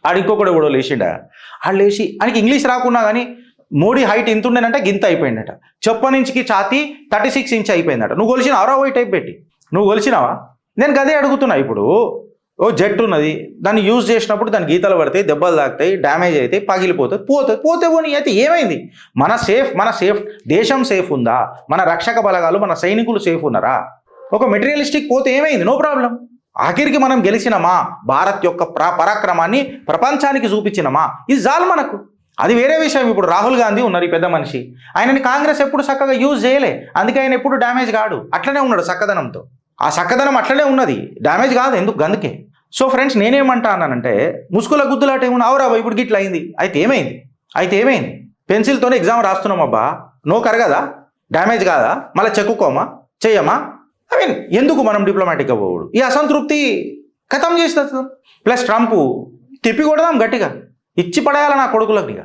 ఆడు ఇంకొకటి కూడా లేచిండా. ఆడు లేచి ఆయనకి ఇంగ్లీష్ రాకున్నా కానీ మోడీ హైట్ ఇంత ఉండేనంటే గింత అయిపోయిందట. చెప్ప నుంచికి ఛాతీ 36 ఇంచ్ అయిపోయిందట. నువ్వు కొలిచినావరా ఓ టైప్ పెట్టి? నువ్వు కొలిచినావా? నేను గదే అడుగుతున్నా. ఇప్పుడు ఓ జెట్ ఉన్నది, దాన్ని యూజ్ చేసినప్పుడు దాని గీతలు పడతాయి, దెబ్బలు తాకుతాయి, డ్యామేజ్ అవుతాయి, పగిలిపోతుంది, పోతే పోనీ అయితే ఏమైంది? మన సేఫ్ దేశం సేఫ్ ఉందా? మన రక్షక బలగాలు మన సైనికులు సేఫ్ ఉన్నారా? ఒక మెటీరియలిస్టిక్ పోతే ఏమైంది? No problem. ఆఖరికి మనం గెలిచినమా, భారత్ యొక్క పరాక్రమాన్ని ప్రపంచానికి చూపించినమా, ఇది చాలు మనకు. అది వేరే విషయం. ఇప్పుడు రాహుల్ గాంధీ ఉన్నారు, ఈ పెద్ద మనిషి, ఆయనని కాంగ్రెస్ ఎప్పుడు చక్కగా యూజ్ చేయలే, అందుకే ఆయన ఎప్పుడు డ్యామేజ్ కాడు, అట్లనే ఉన్నాడు చక్కదనంతో. ఆ చక్కదనం అట్లనే ఉన్నది, డ్యామేజ్ కాదు ఎందుకు అందుకే. సో ఫ్రెండ్స్, నేనేమంటానంటే ముసుగుల గుద్దులాట ఏమన్నా అవరా ఇప్పుడు గిట్ల అయింది, అయితే ఏమైంది? పెన్సిల్తోనే ఎగ్జామ్ రాస్తున్నాం అబ్బా, నో కరగదా? డ్యామేజ్ కాదా? మళ్ళీ చెక్కుకోమా, చెయ్యమా? ఐ మీన్ ఎందుకు మనం డిప్లొమాటిక్గా పోవడు? ఈ అసంతృప్తి ఖతం చేస్తుంది. ప్లస్ ట్రంప్ తిప్పి కొడదాం గట్టిగా, ఇచ్చి పడేయాలి నా కొడుకులకి.